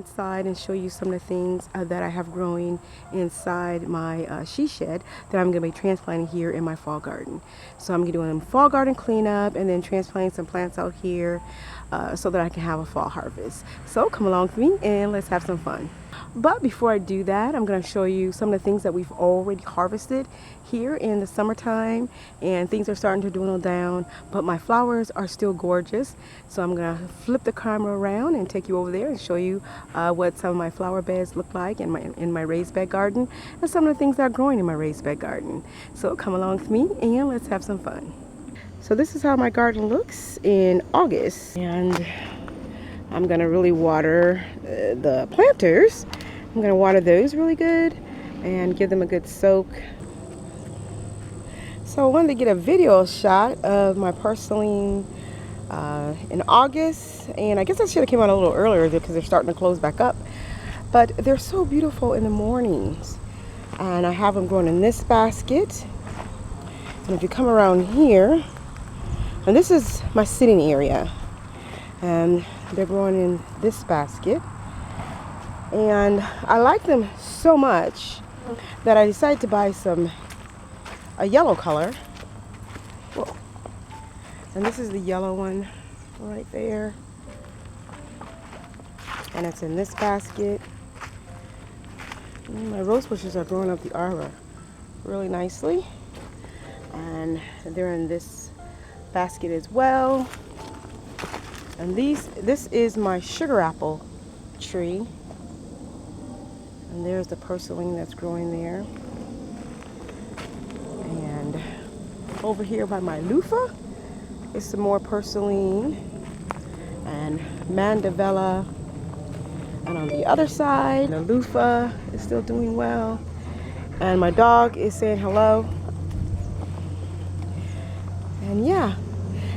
inside and show you some of the things that I have growing inside my she shed that I'm going to be transplanting here in my fall garden. So I'm doing a fall garden cleanup and then transplanting some plants out here so that I can have a fall harvest. So come along with me and let's have some fun. But before I do that, I'm going to show you some of the things that we've already harvested here in the summertime, and things are starting to dwindle down, but my flowers are still gorgeous. So I'm going to flip the camera around and take you over there and show you what some of my flower beds look like in my raised bed garden, and some of the things that are growing in my raised bed garden. So come along with me and let's have some fun. So this is how my garden looks in August, and I'm going to really water the planters. I'm going to water those really good and give them a good soak. So I wanted to get a video shot of my purslane in August, and I guess I should have came out a little earlier because they're starting to close back up. But they're so beautiful in the mornings, and I have them growing in this basket. And if you come around here, and this is my sitting area, and they're growing in this basket, and I like them so much that I decided to buy a yellow color. Whoa. And this is the yellow one right there, and it's in this basket. And my rose bushes are growing up the arbor really nicely, and they're in this basket as well. And this is my sugar apple tree, and there's the purslane that's growing there. And over here by my loofah is some more purslane and mandevilla. And on the other side, the loofah is still doing well, and my dog is saying hello. And yeah,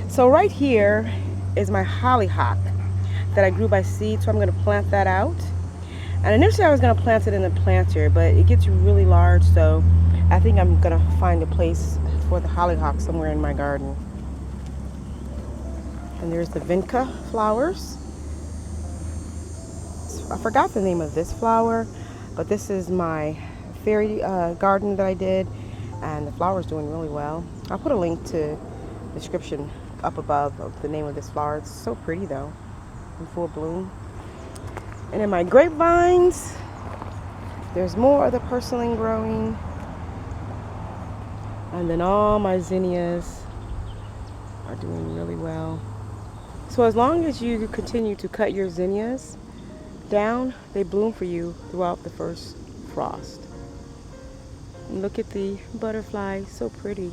so right here is my hollyhock that I grew by seed, so I'm going to plant that out. And initially I was going to plant it in the planter, but it gets really large, so I think I'm going to find a place for the hollyhock somewhere in my garden. And there's the vinca flowers. I forgot the name of this flower, but this is my fairy garden that I did, and the flower's doing really well. I'll put a link to the description up above of the name of this flower. It's so pretty though, in full bloom. And in my grapevines, there's more of the purslane growing, and then all my zinnias are doing really well. So as long as you continue to cut your zinnias down, they bloom for you throughout the first frost. And look at the butterfly, so pretty.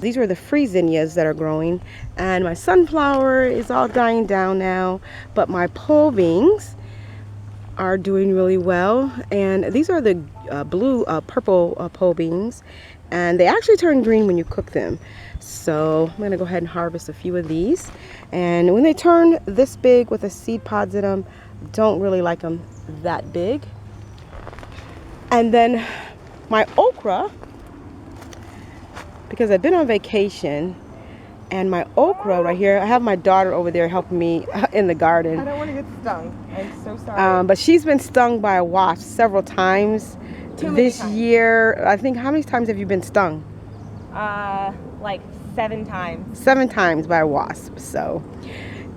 These are the free zinnias that are growing, and my sunflower is all dying down now, but my pulvings are doing really well. And these are the purple pulvings, and they actually turn green when you cook them. So I'm gonna go ahead and harvest a few of these. And when they turn this big with the seed pods in them, don't really like them that big. And then my okra, because I've been on vacation, and my okra right here, I have my daughter over there helping me in the garden. I don't want to get stung. I'm so sorry. But she's been stung by a wasp several times this year. I think, how many times have you been stung? Like 7 times. 7 times by a wasp. So,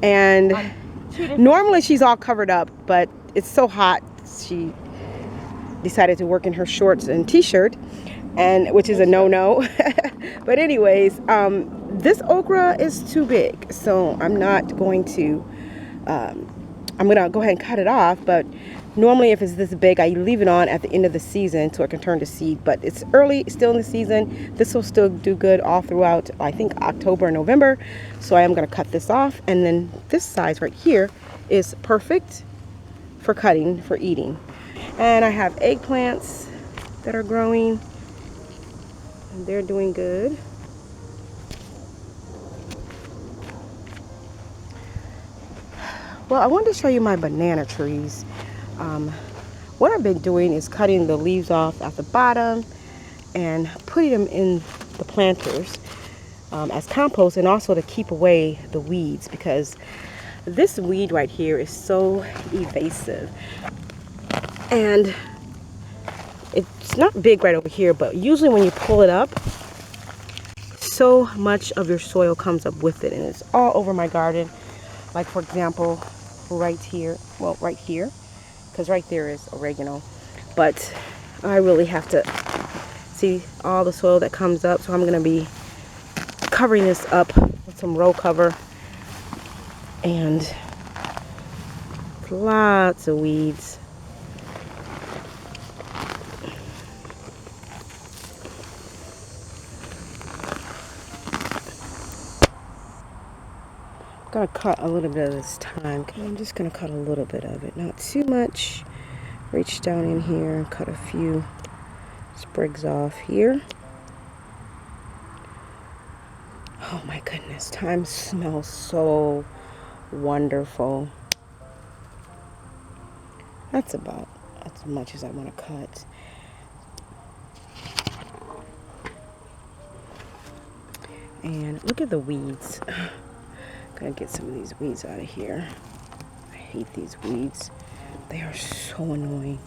and normally she's all covered up, but it's so hot, she decided to work in her shorts and t-shirt, and which is a no-no. But anyways, this okra is too big, so I'm not going to I'm gonna go ahead and cut it off. But normally if it's this big, I leave it on at the end of the season so it can turn to seed. But it's early, still in the season. This will still do good all throughout, I think, October and November. So I am gonna cut this off, and then this size right here is perfect for cutting, for eating. And I have eggplants that are growing. they're doing good. Well, I wanted to show you my banana trees. What I've been doing is cutting the leaves off at the bottom and putting them in the planters as compost, and also to keep away the weeds, because this weed right here is so evasive. And it's not big right over here, but usually when you pull it up, so much of your soil comes up with it, and it's all over my garden. Like, for example, right here, well, right here, because right there is oregano, but I really have to see all the soil that comes up. So I'm going to be covering this up with some row cover, and lots of weeds. I'm going to cut a little bit of this thyme. I'm just going to cut a little bit of it, not too much. Reach down in here and cut a few sprigs off here. Oh my goodness, thyme smells so wonderful. That's about as much as I want to cut. And look at the weeds. Gotta get some of these weeds out of here. I hate these weeds. They are so annoying.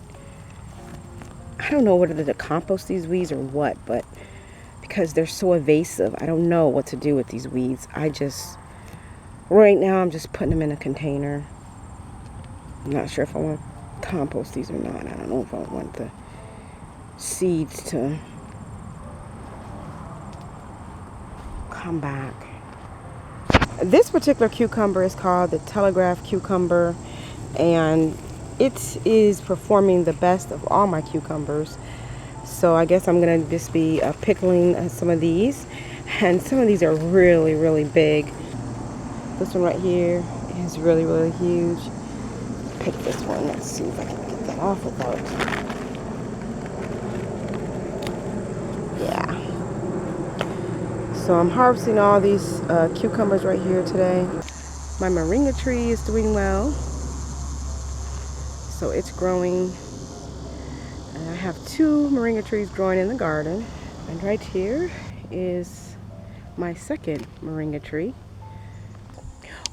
I don't know whether to compost these weeds or what, but because they're so evasive, I don't know what to do with these weeds. Right now I'm just putting them in a container. I'm not sure if I want to compost these or not. I don't know if I want the seeds to come back. This particular cucumber is called the Telegraph cucumber, and it is performing the best of all my cucumbers. So I guess I'm gonna just be pickling some of these, and some of these are really, really big. This one right here is really, really huge. Pick this one. Let's see if I can get that off without. Yeah. So I'm harvesting all these cucumbers right here today. My moringa tree is doing well. So it's growing. And I have 2 moringa trees growing in the garden. And right here is my second moringa tree.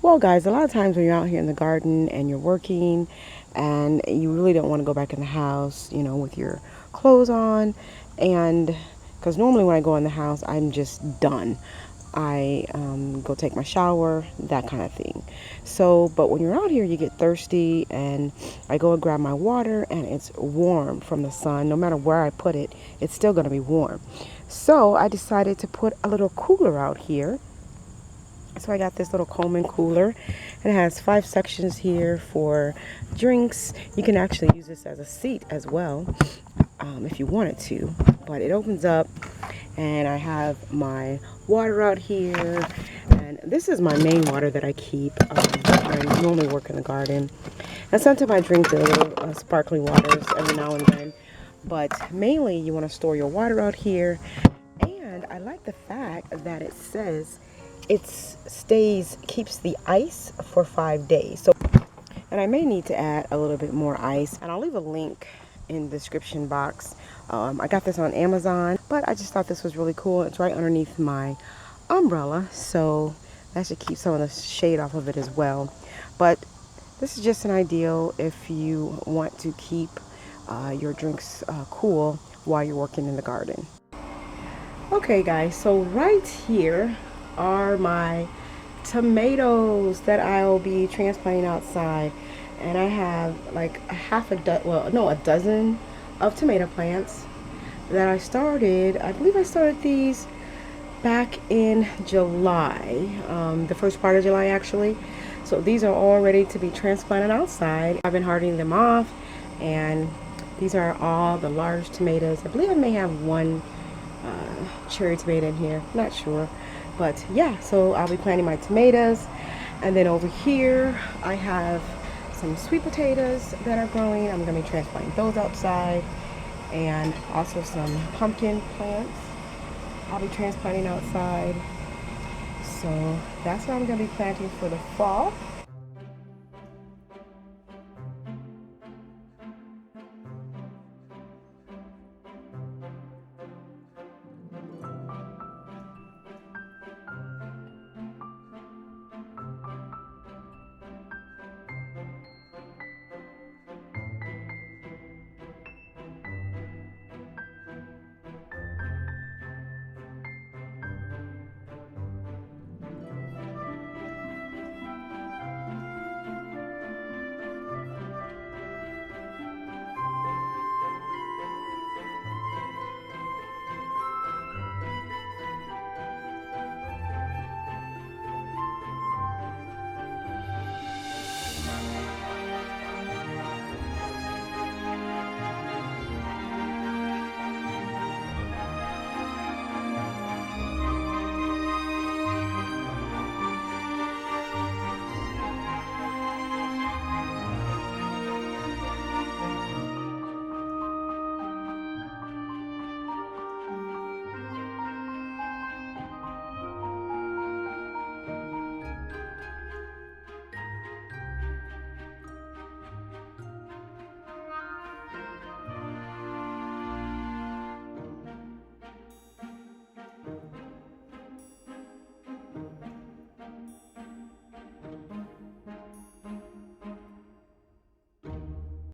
Well, guys, a lot of times when you're out here in the garden and you're working and you really don't want to go back in the house, you know, with your clothes on, and because normally when I go in the house, I'm just done. I go take my shower, that kind of thing. So, but when you're out here, you get thirsty, and I go and grab my water, and it's warm from the sun. No matter where I put it, it's still going to be warm. So I decided to put a little cooler out here. So I got this little Coleman cooler, and it has 5 sections here for drinks. You can actually use this as a seat as well, if you wanted to. But it opens up, and I have my water out here. And this is my main water that I keep. I normally work in the garden. And sometimes I drink the little sparkling waters every now and then. But mainly you want to store your water out here. And I like the fact that it says keeps the ice for 5 days. So, and I may need to add a little bit more ice, and I'll leave a link in the description box. I got this on Amazon, but I just thought this was really cool. It's right underneath my umbrella, so that should keep some of the shade off of it as well. But this is just an ideal if you want to keep your drinks cool while you're working in the garden. Okay guys, so right here are my tomatoes that I'll be transplanting outside, and I have like a dozen of tomato plants that I started. I believe I started these back in July, the first part of July actually. So these are all ready to be transplanted outside. I've been hardening them off, and these are all the large tomatoes. I believe I may have one cherry tomato in here, not sure. But yeah, so I'll be planting my tomatoes. And then over here, I have some sweet potatoes that are growing. I'm going to be transplanting those outside. And also some pumpkin plants. I'll be transplanting outside. So that's what I'm going to be planting for the fall.